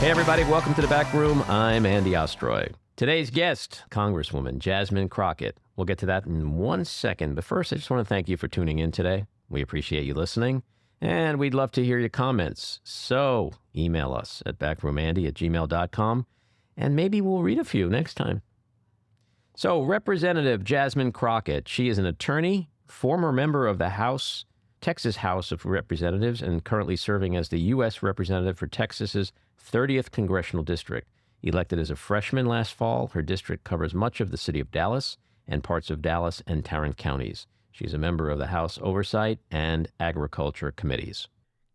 Hey, everybody. Welcome to the back room. I'm Andy Ostroy. Today's guest, Congresswoman Jasmine Crockett. We'll get to that in 1 second. But first, I just want to thank you for tuning in today. We appreciate you listening, and we'd love to hear your comments. So email us at backroomandy@gmail.com, and maybe we'll read a few next time. So Representative Jasmine Crockett, she is an attorney, former member of the Texas House of Representatives, and currently serving as the U.S. Representative for Texas's 30th Congressional District. Elected as a freshman last fall, her district covers much of the city of Dallas and parts of Dallas and Tarrant counties. She's a member of the House Oversight and Agriculture Committees.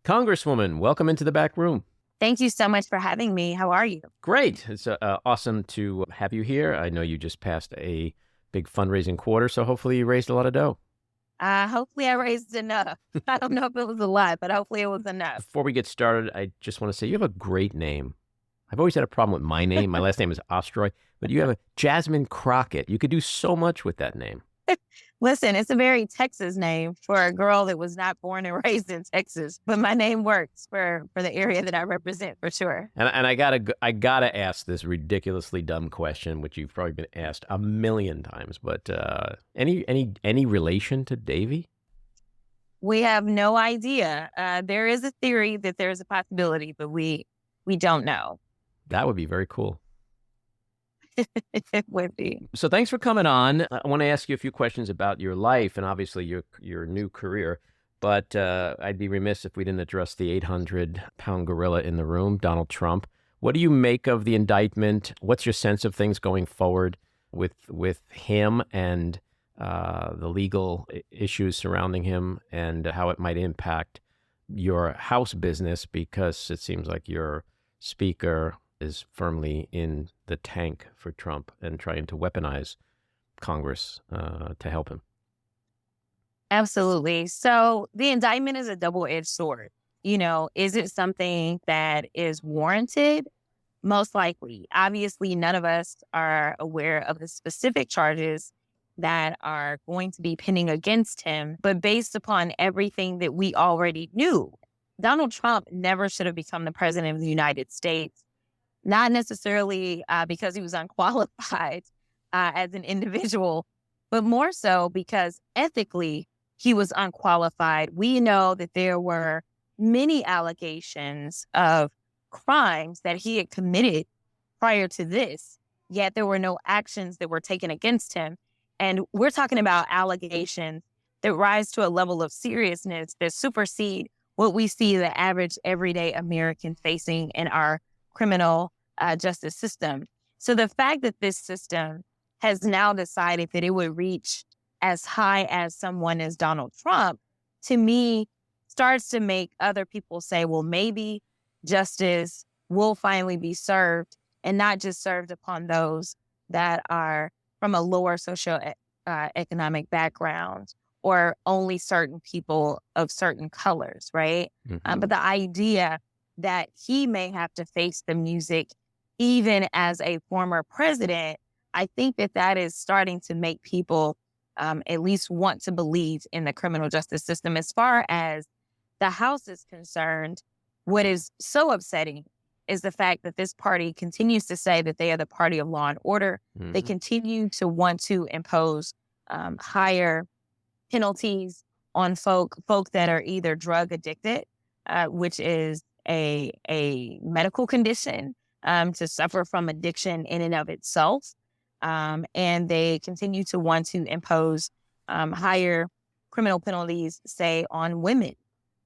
Congresswoman, welcome into the back room. Thank you so much for having me. How are you? Great. It's awesome to have you here. I know you just passed a big fundraising quarter, so hopefully you raised a lot of dough. Hopefully I raised enough. I don't know if it was a lot, but hopefully it was enough. Before we get started, I just want to say you have a great name. I've always had a problem with my name. My last name is Ostroy, but you have a Jasmine Crockett. You could do so much with that name. Listen, it's a very Texas name for a girl that was not born and raised in Texas, but my name works for the area that I represent for sure. And I gotta ask this ridiculously dumb question, which you've probably been asked a million times. But any relation to Davy? We have no idea. There is a theory that there is a possibility, but we don't know. That would be very cool. It would be. So thanks for coming on. I want to ask you a few questions about your life and obviously your new career. But I'd be remiss if we didn't address the 800-pound gorilla in the room, Donald Trump. What do you make of the indictment? What's your sense of things going forward with him and the legal issues surrounding him and how it might impact your House business? Because it seems like your speaker is firmly in the tank for Trump and trying to weaponize Congress to help him. Absolutely. So the indictment is a double-edged sword. You know, is it something that is warranted? Most likely. Obviously, none of us are aware of the specific charges that are going to be pending against him. But based upon everything that we already knew, Donald Trump never should have become the president of the United States. Not necessarily because he was unqualified as an individual, but more so because ethically he was unqualified. We know that there were many allegations of crimes that he had committed prior to this, yet there were no actions that were taken against him. And we're talking about allegations that rise to a level of seriousness that supersede what we see the average everyday American facing in our criminal justice system. So the fact that this system has now decided that it would reach as high as someone as Donald Trump, to me, starts to make other people say, well, maybe justice will finally be served, and not just served upon those that are from a lower socioeconomic background or only certain people of certain colors, right? Mm-hmm. But the idea that he may have to face the music even as a former president, I think that is starting to make people at least want to believe in the criminal justice system. As far as the House is concerned, what is so upsetting is the fact that this party continues to say that they are the party of law and order. Mm-hmm. They continue to want to impose higher penalties on folk that are either drug addicted, which is a medical condition, to suffer from addiction in and of itself. And they continue to want to impose higher criminal penalties, say, on women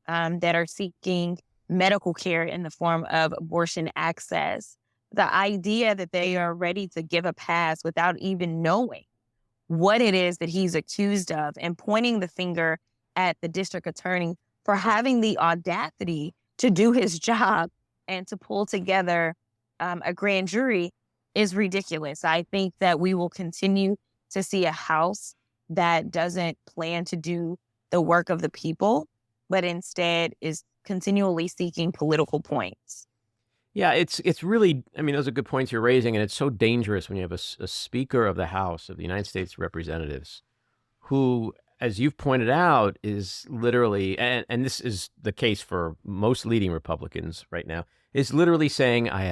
that are seeking medical care in the form of abortion access. The idea that they are ready to give a pass without even knowing what it is that he's accused of and pointing the finger at the district attorney for having the audacity to do his job and to pull together a grand jury is ridiculous. I think that we will continue to see a House that doesn't plan to do the work of the people, but instead is continually seeking political points. Yeah, it's really, I mean, those are good points you're raising, and it's so dangerous when you have a Speaker of the House of the United States Representatives who as you've pointed out, is literally, and this is the case for most leading Republicans right now, is literally saying, I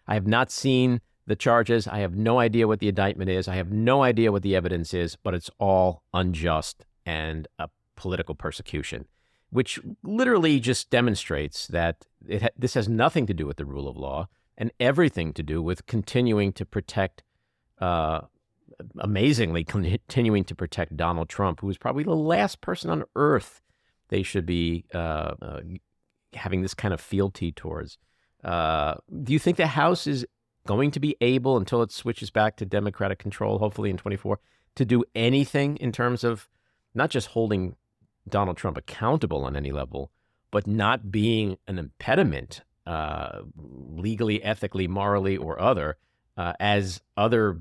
have not seen the charges. I have no idea what the indictment is. I have no idea what the evidence is, but it's all unjust and a political persecution, which literally just demonstrates that this has nothing to do with the rule of law and everything to do with continuing to protect, amazingly, continuing to protect Donald Trump, who is probably the last person on earth they should be having this kind of fealty towards. Do you think the House is going to be able, until it switches back to Democratic control, hopefully in 24, to do anything in terms of not just holding Donald Trump accountable on any level, but not being an impediment, legally, ethically, morally, or other, as other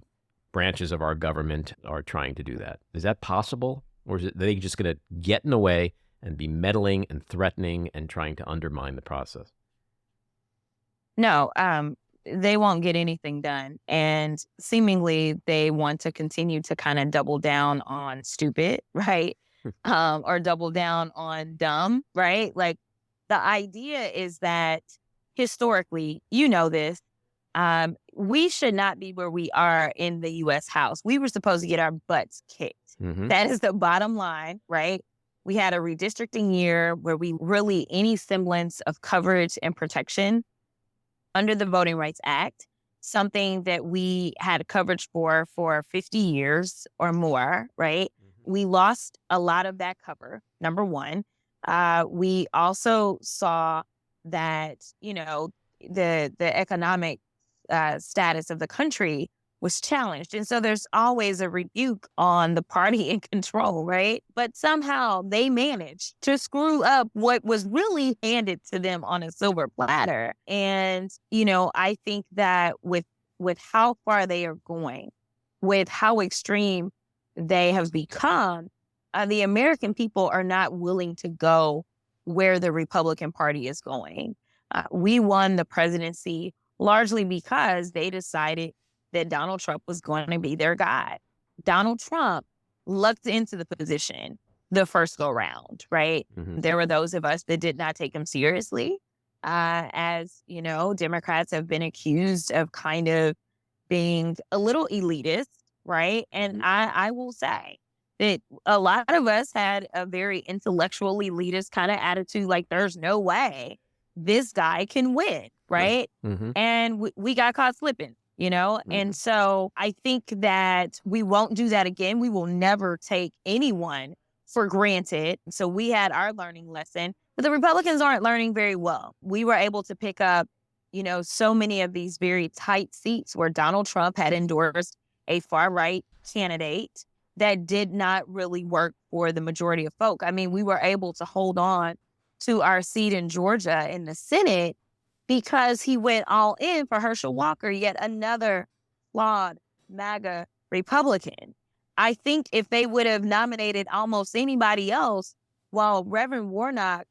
branches of our government are trying to do that? Is that possible? Or are they just going to get in the way and be meddling and threatening and trying to undermine the process? No, they won't get anything done. And seemingly they want to continue to kind of double down on stupid, right? Or double down on dumb, right? Like, the idea is that historically, you know this, we should not be where we are in the U.S. House. We were supposed to get our butts kicked. Mm-hmm. That is the bottom line, right? We had a redistricting year where we really, any semblance of coverage and protection under the Voting Rights Act, something that we had coverage for 50 years or more, right? Mm-hmm. We lost a lot of that cover, number one. We also saw that, the economic status of the country was challenged. And so there's always a rebuke on the party in control, right? But somehow they managed to screw up what was really handed to them on a silver platter. And, I think that with how far they are going, with how extreme they have become, the American people are not willing to go where the Republican Party is going. We won the presidency largely because they decided that Donald Trump was going to be their guy. Donald Trump lucked into the position the first go round, right? Mm-hmm. There were those of us that did not take him seriously. As Democrats have been accused of kind of being a little elitist, right? And I will say that a lot of us had a very intellectual elitist kind of attitude, like, there's no way this guy can win, right? Mm-hmm. And we got caught slipping. Mm-hmm. And so I think that we won't do that again. We will never take anyone for granted. So we had our learning lesson, but the Republicans aren't learning very well. We were able to pick up, so many of these very tight seats where Donald Trump had endorsed a far-right candidate that did not really work for the majority of folk. I mean, we were able to hold on to our seat in Georgia in the Senate because he went all in for Herschel Walker, yet another flawed MAGA Republican. I think if they would have nominated almost anybody else, while Reverend Warnock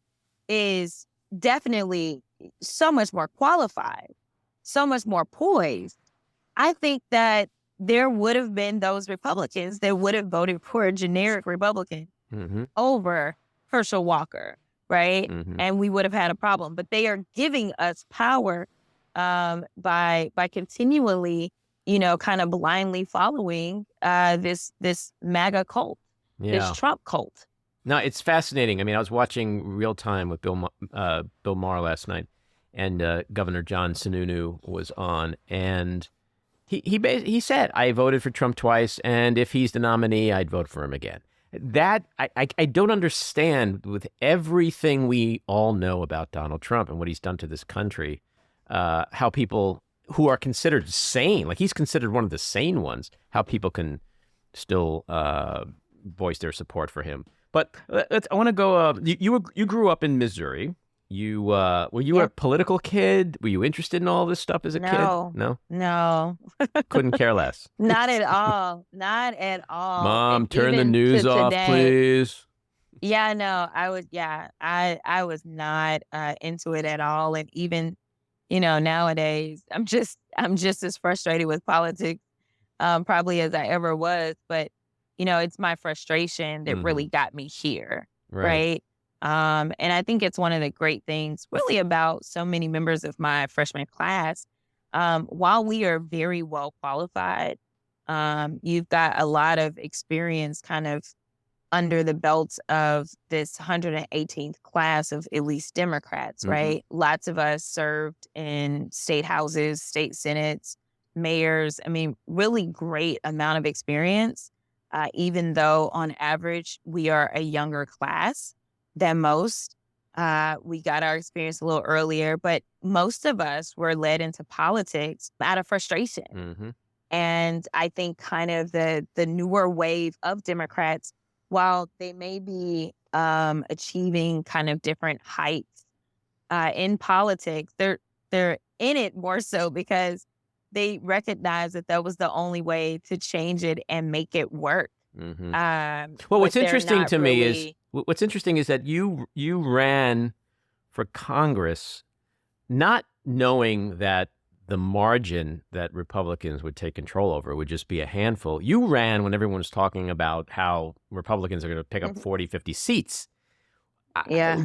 is definitely so much more qualified, so much more poised, I think that there would have been those Republicans that would have voted for a generic Republican over Herschel Walker. Right. Mm-hmm. And we would have had a problem. But they are giving us power by continually, kind of blindly following this MAGA cult, this Trump cult. No, it's fascinating. I mean, I was watching Real Time with Bill Maher last night, and Governor John Sununu was on, and he said, I voted for Trump twice, and if he's the nominee, I'd vote for him again. That I don't understand, with everything we all know about Donald Trump and what he's done to this country, how people who are considered sane, like he's considered one of the sane ones, how people can still voice their support for him. But I want to go. You grew up in Missouri. Were you a political kid? Were you interested in all this stuff as a kid? No. Couldn't care less. Not at all. Not at all. Mom, and turn the news off, please. Yeah, no, I was. Yeah, I was not into it at all. And even, nowadays, I'm just as frustrated with politics, probably as I ever was. But it's my frustration that really got me here. Right. And I think it's one of the great things really about so many members of my freshman class. While we are very well qualified, you've got a lot of experience kind of under the belts of this 118th class of at least Democrats, right? Lots of us served in state houses, state senates, mayors. I mean, really great amount of experience, even though on average we are a younger class than most. We got our experience a little earlier, but most of us were led into politics out of frustration. And I think kind of the newer wave of Democrats, while they may be achieving kind of different heights in politics, they're in it more so because they recognize that was the only way to change it and make it work. Well, what's interesting to me is that you ran for Congress not knowing that the margin that Republicans would take control over would just be a handful. You ran when everyone was talking about how Republicans are going to pick up 40, 50 seats. Yeah.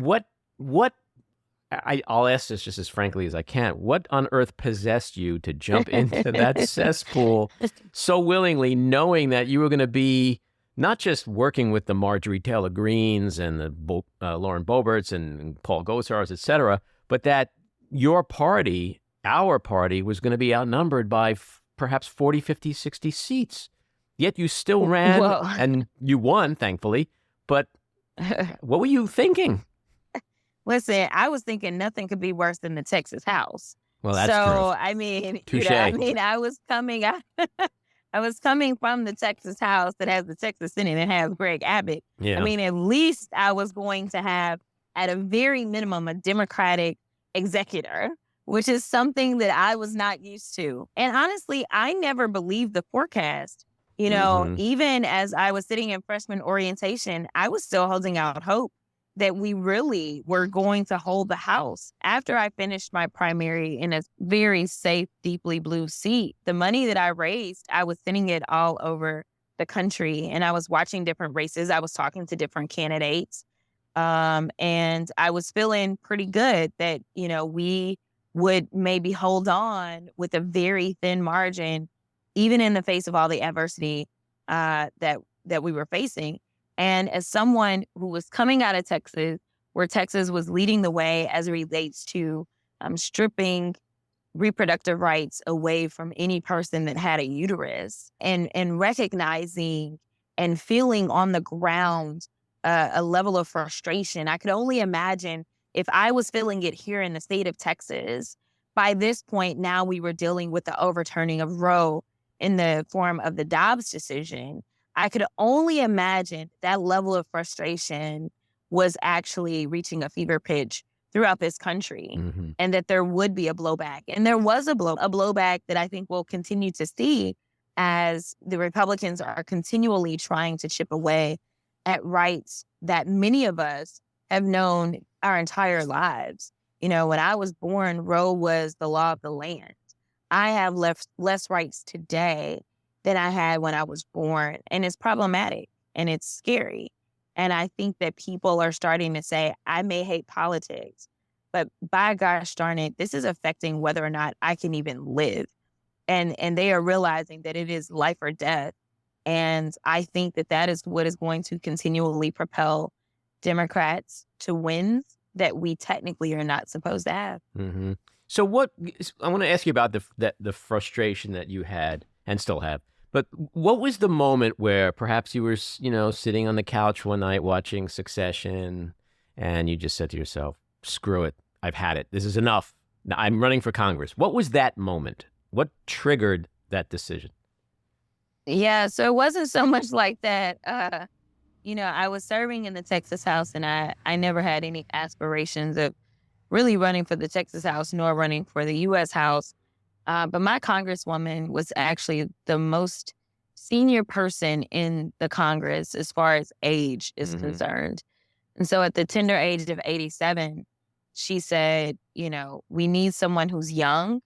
I'll ask this just as frankly as I can. What on earth possessed you to jump into that cesspool so willingly, knowing that you were going to be not just working with the Marjorie Taylor Greenes and the Lauren Boeberts and Paul Gosars, et cetera, but that your party, our party, was going to be outnumbered by perhaps 40, 50, 60 seats. Yet you still ran and you won, thankfully. But what were you thinking? Listen, I was thinking nothing could be worse than the Texas House. Well, that's true. So, I mean, Touche. I was coming out. I was coming from the Texas House that has the Texas Senate and has Greg Abbott. Yeah. I mean, at least I was going to have, at a very minimum, a Democratic executor, which is something that I was not used to. And honestly, I never believed the forecast. Even as I was sitting in freshman orientation, I was still holding out hope that we really were going to hold the House. After I finished my primary in a very safe, deeply blue seat, the money that I raised, I was sending it all over the country. And I was watching different races. I was talking to different candidates. And I was feeling pretty good that, we would maybe hold on with a very thin margin, even in the face of all the adversity that we were facing. And as someone who was coming out of Texas, where Texas was leading the way as it relates to stripping reproductive rights away from any person that had a uterus, and recognizing and feeling on the ground a level of frustration. I could only imagine if I was feeling it here in the state of Texas. By this point, now we were dealing with the overturning of Roe in the form of the Dobbs decision. I could only imagine that level of frustration was actually reaching a fever pitch throughout this country, and that there would be a blowback. And there was a blowback that I think we'll continue to see as the Republicans are continually trying to chip away at rights that many of us have known our entire lives. When I was born, Roe was the law of the land. I have less rights today than I had when I was born. And it's problematic and it's scary. And I think that people are starting to say, I may hate politics, but by gosh darn it, this is affecting whether or not I can even live. And they are realizing that it is life or death. And I think that is what is going to continually propel Democrats to wins that we technically are not supposed to have. So I want to ask you about the frustration that you had and still have. But what was the moment where perhaps you were, sitting on the couch one night watching Succession and you just said to yourself, screw it, I've had it. This is enough. Now I'm running for Congress. What was that moment? What triggered that decision? Yeah, so it wasn't so much like that. I was serving in the Texas House, and I never had any aspirations of really running for the Texas House nor running for the U.S. House. But my congresswoman was actually the most senior person in the Congress as far as age is concerned. And so at the tender age of 87, she said, we need someone who's young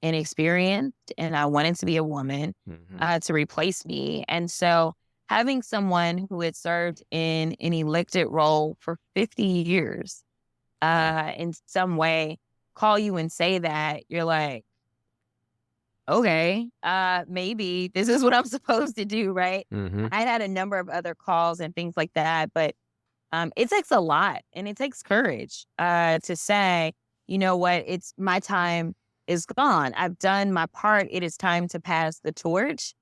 and experienced, and I wanted to be a woman to replace me. And so having someone who had served in an elected role for 50 years in some way call you and say that, you're like, okay, maybe this is what I'm supposed to do, right? Mm-hmm. I had a number of other calls and things like that, but it takes a lot and it takes courage to say, you know what, it's my time is gone. I've done my part. It is time to pass the torch.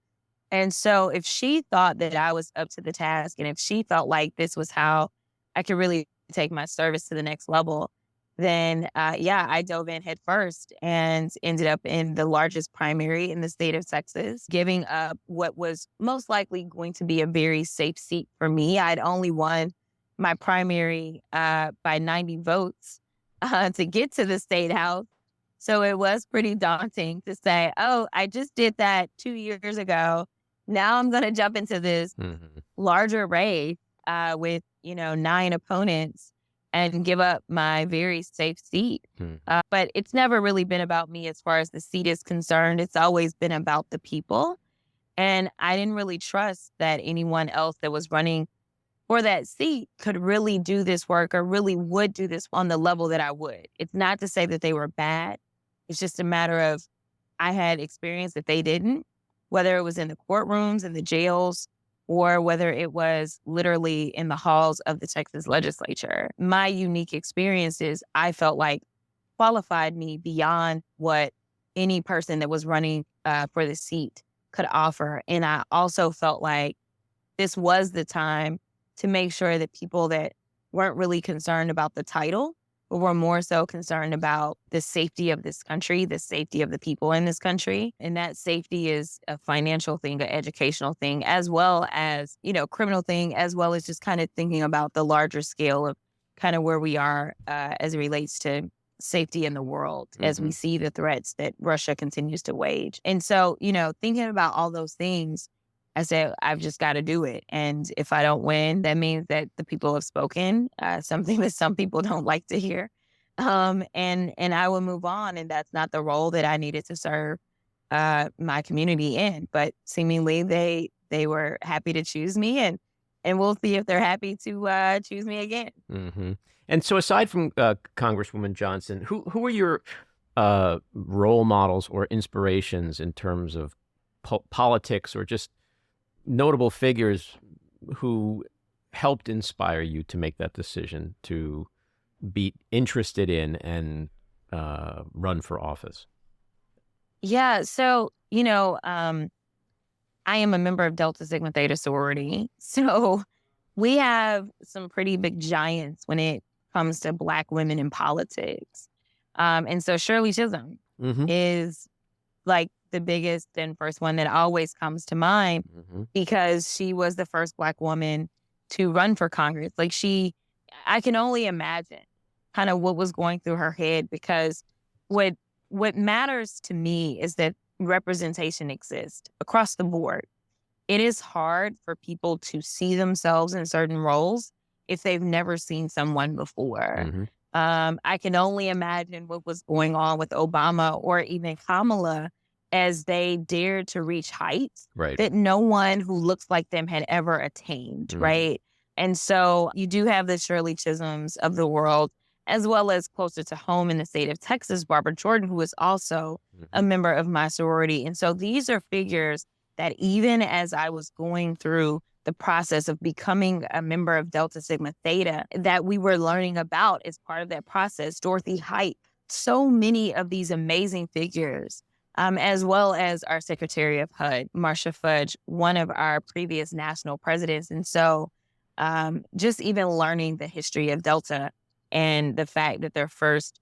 And so if she thought that I was up to the task and if she felt like this was how I could really take my service to the next level, then I dove in head first and ended up in the largest primary in the state of Texas, giving up what was most likely going to be a very safe seat for me. I'd only won my primary by 90 votes to get to the state house. So it was pretty daunting to say, oh, I just did that 2 years ago. Now I'm going to jump into this larger race with, 9 opponents and give up my very safe seat. But it's never really been about me as far as the seat is concerned. It's always been about the people. And I didn't really trust that anyone else that was running for that seat could really do this work or really would do this on the level that I would. It's not to say that they were bad. It's just a matter of I had experience that they didn't, whether it was in the courtrooms and the jails or whether it was literally in the halls of the Texas legislature. My unique experiences, I felt like qualified me beyond what any person that was running for the seat could offer. And I also felt like this was the time to make sure that people that weren't really concerned about the title, but were more so concerned about the safety of this country, the safety of the people in this country. And that safety is a financial thing, an educational thing, as well as, criminal thing, as well as just kind of thinking about the larger scale of kind of where we are as it relates to safety in the world, as we see the threats that Russia continues to wage. And so, thinking about all those things, I said, I've just got to do it. And if I don't win, that means that the people have spoken, something that some people don't like to hear. And I will move on. And that's not the role that I needed to serve my community in. But seemingly they were happy to choose me. And we'll see if they're happy to choose me again. Mm-hmm. And so aside from Congresswoman Johnson, who are your role models or inspirations in terms of politics or just notable figures who helped inspire you to make that decision to be interested in and run for office? Yeah. So, I am a member of Delta Sigma Theta sorority. So we have some pretty big giants when it comes to Black women in politics. And so Shirley Chisholm is like the biggest and first one that always comes to mind because she was the first Black woman to run for Congress. Like I can only imagine kind of what was going through her head, because what matters to me is that representation exists across the board. It is hard for people to see themselves in certain roles if they've never seen someone before. I can only imagine what was going on with Obama or even Kamala as they dared to reach heights that no one who looks like them had ever attained, right? And so you do have the Shirley Chisholms of the world, as well as closer to home in the state of Texas, Barbara Jordan, who is also a member of my sorority. And so these are figures that even as I was going through the process of becoming a member of Delta Sigma Theta, that we were learning about as part of that process. Dorothy Height, so many of these amazing figures, as well as our Secretary of HUD, Marcia Fudge, one of our previous national presidents. And so just even learning the history of Delta and the fact that their first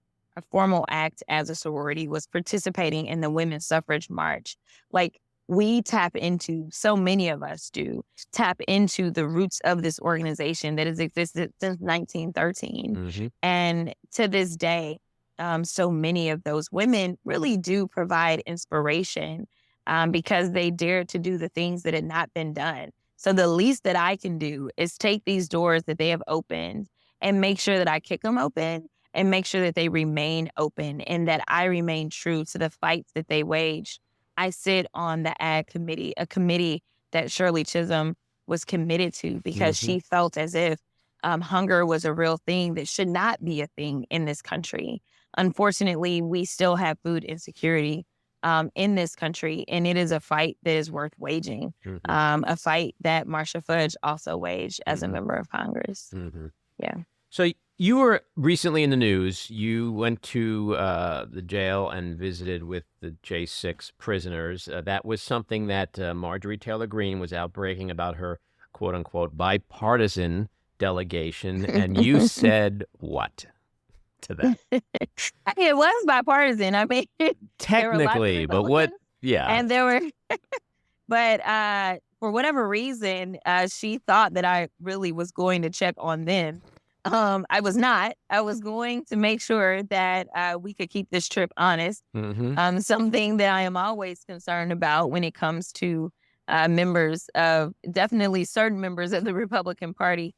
formal act as a sorority was participating in the Women's Suffrage March. Like, we tap into, so many of us do, tap into the roots of this organization that has existed since 1913. And to this day, so many of those women really do provide inspiration because they dared to do the things that had not been done. So the least that I can do is take these doors that they have opened and make sure that I kick them open and make sure that they remain open and that I remain true to the fights that they waged. I sit on the Ag Committee, a committee that Shirley Chisholm was committed to, because she felt as if hunger was a real thing that should not be a thing in this country. Unfortunately, we still have food insecurity in this country, and it is a fight that is worth waging, a fight that Marcia Fudge also waged as a member of Congress. Yeah. So you were recently in the news. You went to the jail and visited with the J6 prisoners. That was something that Marjorie Taylor Greene was out breaking about her quote-unquote bipartisan delegation, and you said what to that? It was bipartisan. I mean, technically, but what? Yeah, and there were, but for whatever reason, she thought that I really was going to check on them. I was not. I was going to make sure that we could keep this trip honest. Something that I am always concerned about when it comes to members of, definitely certain members of the Republican Party,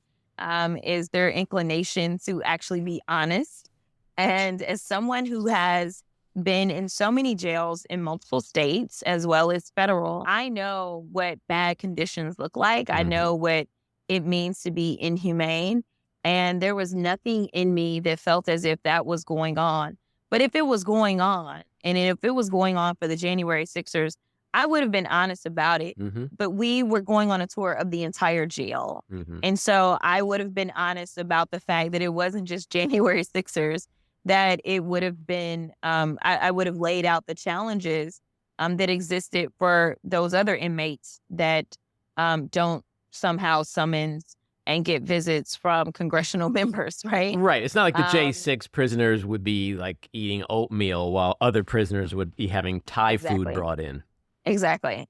is their inclination to actually be honest. And as someone who has been in so many jails in multiple states as well as federal, I know what bad conditions look like. I know what it means to be inhumane. And there was nothing in me that felt as if that was going on. But if it was going on, and if it was going on for the January 6ers, I would have been honest about it. But we were going on a tour of the entire jail. And so I would have been honest about the fact that it wasn't just January 6ers, that it would have been, I would have laid out the challenges that existed for those other inmates that don't somehow summons and get visits from congressional members, right? Right. It's not like the J6 prisoners would be like eating oatmeal while other prisoners would be having Thai food brought in. Exactly.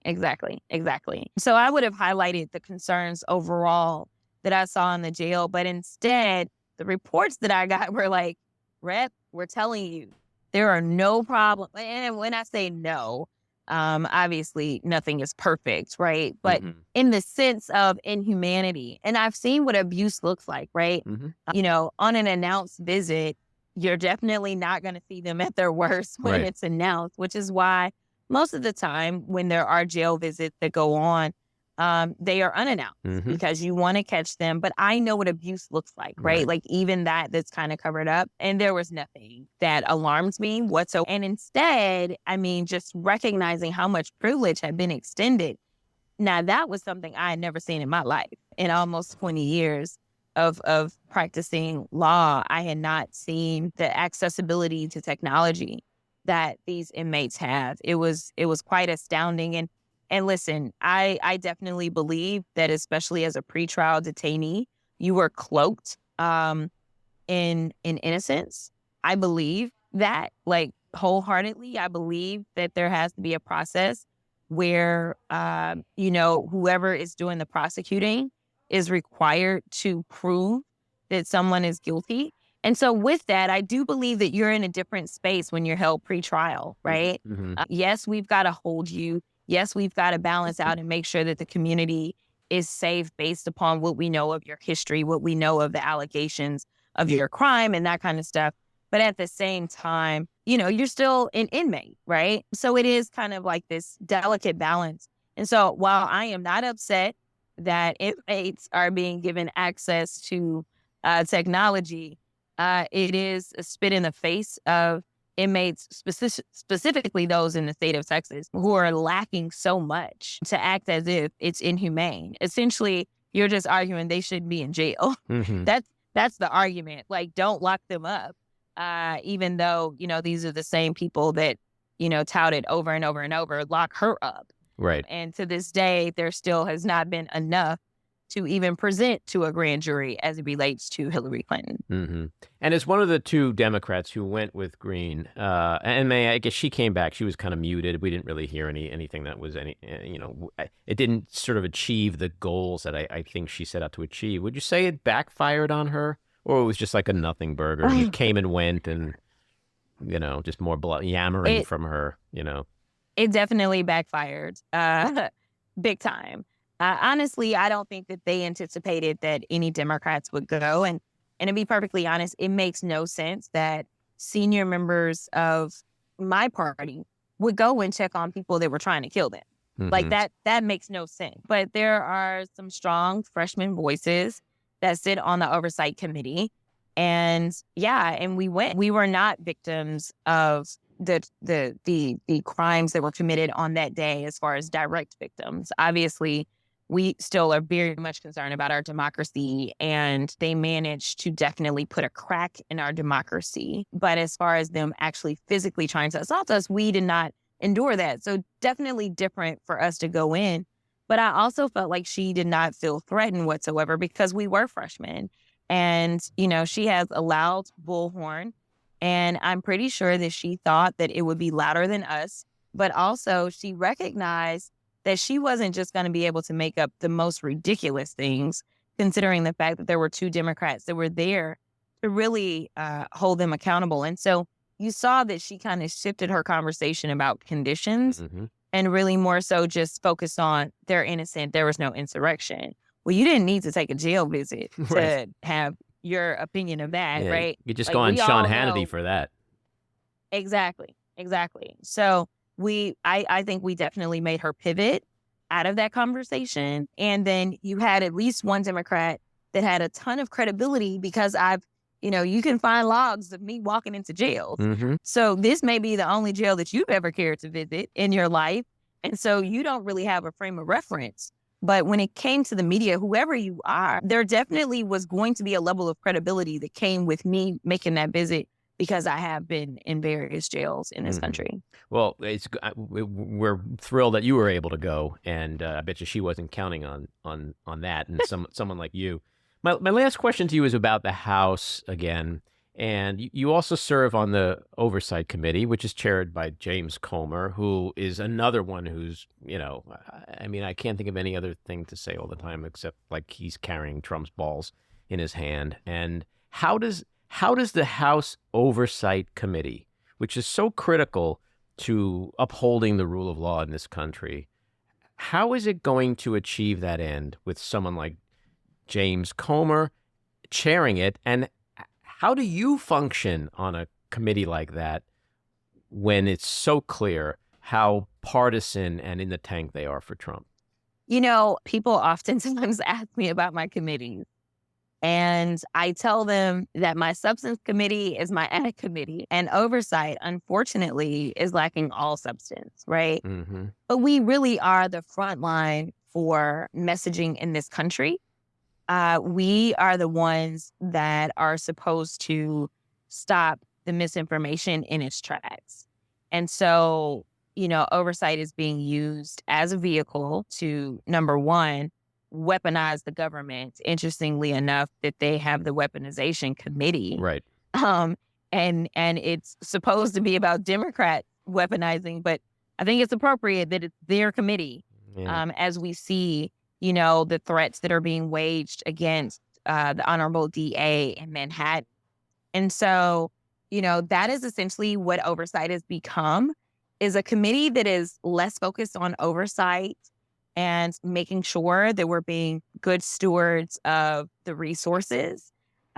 So I would have highlighted the concerns overall that I saw in the jail, but instead, the reports that I got were like, Rep, we're telling you, there are no problems. And when I say no, obviously nothing is perfect, right? But in the sense of inhumanity, and I've seen what abuse looks like, right? You know, on an announced visit, you're definitely not going to see them at their worst when it's announced, which is why most of the time when there are jail visits that go on, they are unannounced because you want to catch them. But I know what abuse looks like, right? Like even that's kind of covered up. And there was nothing that alarmed me whatsoever. And instead, I mean, just recognizing how much privilege had been extended. Now, that was something I had never seen in my life. In almost 20 years of practicing law, I had not seen the accessibility to technology that these inmates have. It was quite astounding. And listen, I definitely believe that, especially as a pretrial detainee, you were cloaked in innocence. I believe that, like, wholeheartedly. I believe that there has to be a process where, you know, whoever is doing the prosecuting is required to prove that someone is guilty. And so with that, I do believe that you're in a different space when you're held pretrial, right? Yes, we've got to hold you. Yes, we've got to balance out and make sure that the community is safe based upon what we know of your history, what we know of the allegations of your crime and that kind of stuff. But at the same time, you know, you're still an inmate, right? So it is kind of like this delicate balance. And so while I am not upset that inmates are being given access to technology, it is a spit in the face of inmates, specifically those in the state of Texas, who are lacking so much, to act as if it's inhumane. Essentially, you're just arguing they shouldn't be in jail. That's the argument. Like, don't lock them up, even though, you know, these are the same people that, you know, touted over and over and over, lock her up. Right. And to this day, there still has not been enough to even present to a grand jury as it relates to Hillary Clinton. And as one of the two Democrats who went with Greene, and I guess she came back, she was kind of muted. We didn't really hear anything that was it didn't sort of achieve the goals that I think she set out to achieve. Would you say it backfired on her, or it was just like a nothing burger? It came and went, and, you know, just more yammering from her, you know? It definitely backfired, big time. Honestly, I don't think that they anticipated that any Democrats would go. And to be perfectly honest, it makes no sense that senior members of my party would go and check on people that were trying to kill them. Like that makes no sense. But there are some strong freshman voices that sit on the Oversight Committee. And and we went. We were not victims of the crimes that were committed on that day as far as direct victims. Obviously, we still are very much concerned about our democracy, and they managed to definitely put a crack in our democracy. But as far as them actually physically trying to assault us, we did not endure that. So definitely different for us to go in. But I also felt like she did not feel threatened whatsoever because we were freshmen. And, she has a loud bullhorn. And I'm pretty sure that she thought that it would be louder than us. But also she recognized that she wasn't just going to be able to make up the most ridiculous things, considering the fact that there were 2 Democrats that were there to really hold them accountable. And so you saw that she kind of shifted her conversation about conditions and really more so just focused on they're innocent. There was no insurrection. Well, you didn't need to take a jail visit to have your opinion of that, right? You just go on Sean Hannity for that. Exactly. So I think we definitely made her pivot out of that conversation. And then you had at least one Democrat that had a ton of credibility because you can find logs of me walking into jails. So this may be the only jail that you've ever cared to visit in your life. And so you don't really have a frame of reference. But when it came to the media, whoever you are, there definitely was going to be a level of credibility that came with me making that visit because I have been in various jails in this country. Well, we're thrilled that you were able to go, and I bet you she wasn't counting on that and someone like you. My last question to you is about the House again, and you also serve on the Oversight Committee, which is chaired by James Comer, who is another one who's, I can't think of any other thing to say all the time except like he's carrying Trump's balls in his hand. And how does the House Oversight Committee, which is so critical to upholding the rule of law in this country, how is it going to achieve that end with someone like James Comer chairing it? And how do you function on a committee like that when it's so clear how partisan and in the tank they are for Trump? People often sometimes ask me about my committees. And I tell them that my substance committee is my ad committee, and oversight, unfortunately, is lacking all substance, right? But we really are the front line for messaging in this country. We are the ones that are supposed to stop the misinformation in its tracks. And so, oversight is being used as a vehicle to, number one, weaponize the government. Interestingly enough, that they have the weaponization committee. Right. And it's supposed to be about Democrats weaponizing, but I think it's appropriate that it's their committee. As we see, the threats that are being waged against the honorable DA in Manhattan. And so, that is essentially what oversight has become, is a committee that is less focused on oversight and making sure that we're being good stewards of the resources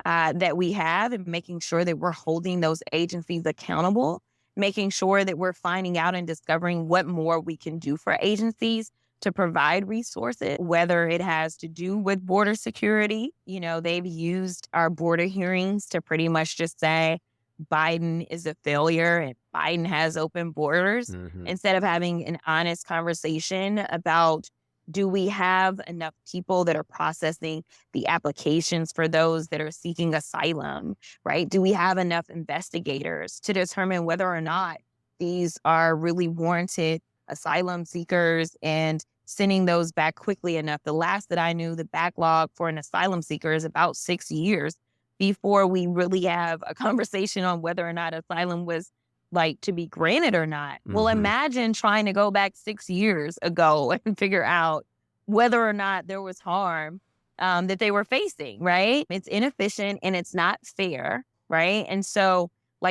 that we have, and making sure that we're holding those agencies accountable, making sure that we're finding out and discovering what more we can do for agencies to provide resources, whether it has to do with border security. They've used our border hearings to pretty much just say Biden is a failure and Biden has open borders, instead of having an honest conversation about, do we have enough people that are processing the applications for those that are seeking asylum, right? Do we have enough investigators to determine whether or not these are really warranted asylum seekers and sending those back quickly enough? The last that I knew, the backlog for an asylum seeker is about 6 years before we really have a conversation on whether or not asylum was to be granted or not. Well, imagine trying to go back 6 years ago and figure out whether or not there was harm that they were facing, right? It's inefficient and it's not fair, right? And so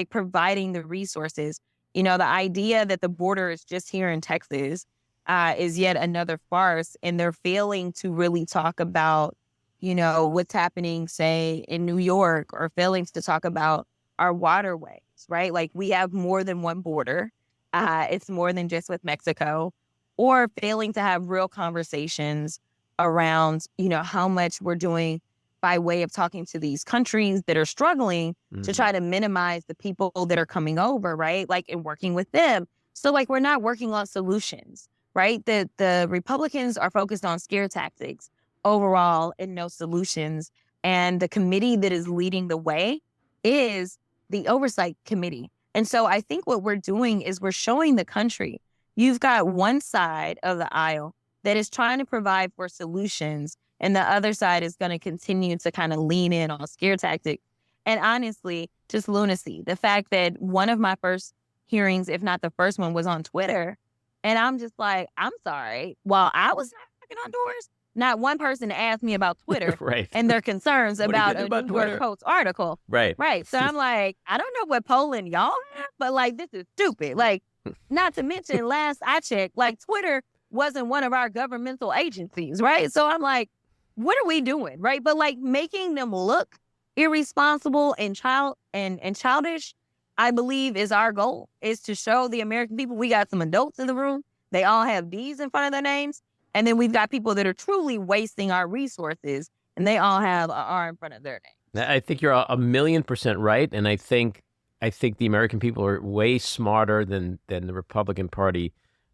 providing the resources, the idea that the border is just here in Texas is yet another farce. And they're failing to really talk about, what's happening, say, in New York, or failing to talk about our waterways, right? We have more than one border. It's more than just with Mexico. or failing to have real conversations around, how much we're doing by way of talking to these countries that are struggling to try to minimize the people that are coming over, right? Like, and working with them. So, like, we're not working on solutions, right? The Republicans are focused on scare tactics overall and no solutions. And the committee that is leading the way is the Oversight Committee. And so I think what we're doing is we're showing the country, you've got one side of the aisle that is trying to provide for solutions, and the other side is going to continue to kind of lean in on scare tactics. And honestly, just lunacy. The fact that one of my first hearings, if not the first one, was on Twitter. And I'm just like, I'm sorry. While I was knocking on doors, not one person asked me about Twitter right. and their concerns about a New York Post article. Right. Right. So I'm like, I don't know what polling y'all have, but like, this is stupid. Like, not to mention, last I checked, like, Twitter wasn't one of our governmental agencies, right? So I'm like, what are we doing, right? But like, making them look irresponsible and childish, I believe, is our goal, is to show the American people we got some adults in the room. They all have D's in front of their names. And then we've got people that are truly wasting our resources, and they all have an R in front of their names. I think you're 1,000,000% right. And I think the American people are way smarter than the Republican Party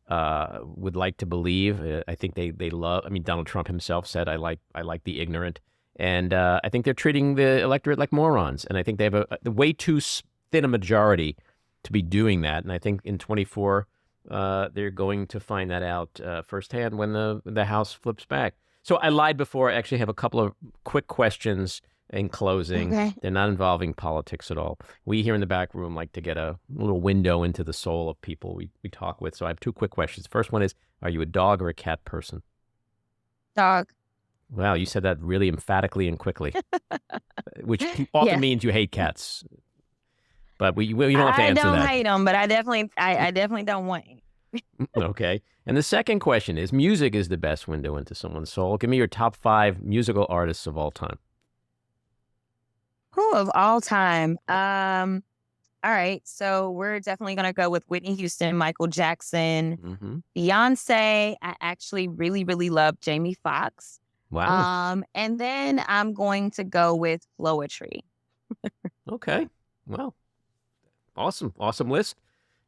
would like to believe. I think they love, Donald Trump himself said, I like the ignorant. And I think they're treating the electorate like morons. And I think they have a way too thin a majority to be doing that. And I think in 24, they're going to find that out firsthand when the House flips back. So I lied before. I actually have a couple of quick questions in closing. Okay. They're not involving politics at all. We here in the back room like to get a little window into the soul of people we talk with. So I have two quick questions. First one is, are you a dog or a cat person? Dog. Wow, you said that really emphatically and quickly, which often means you hate cats. But we don't have to answer that. I don't hate them, but I definitely don't want any. Okay. And the second question is, music is the best window into someone's soul. Give me your top 5 musical artists of all time. Who of all time? All right. So we're definitely going to go with Whitney Houston, Michael Jackson, Beyonce. I actually really, really love Jamie Foxx. Wow. And then I'm going to go with Floetry. Okay. Well, awesome list.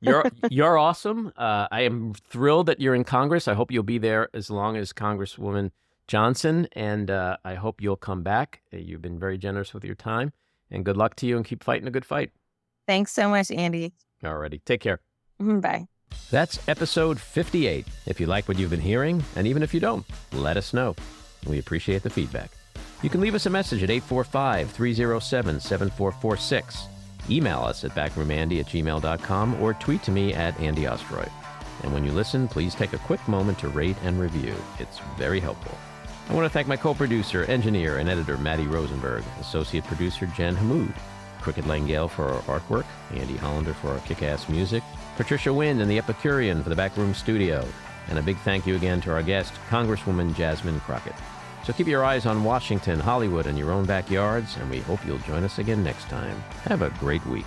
You're awesome. I am thrilled that you're in Congress. I hope you'll be there as long as Congresswoman Johnson, and I hope you'll come back. You've been very generous with your time, and good luck to you, and keep fighting a good fight. Thanks so much, Andy. Alrighty. Take care. Bye. That's episode 58. If you like what you've been hearing, and even if you don't, let us know. We appreciate the feedback. You can leave us a message at 845-307-7446. Email us at backroomandy@gmail.com or tweet to me at Andy Ostroy. And when you listen, please take a quick moment to rate and review. It's very helpful. I want to thank my co-producer, engineer, and editor, Matty Rosenberg, associate producer, Jen Hammoud, Cricket Langale for our artwork, Andy Hollander for our kick-ass music, Patricia Wynn and the Epicurean for the Backroom Studio, and a big thank you again to our guest, Congresswoman Jasmine Crockett. So keep your eyes on Washington, Hollywood, and your own backyards, and we hope you'll join us again next time. Have a great week.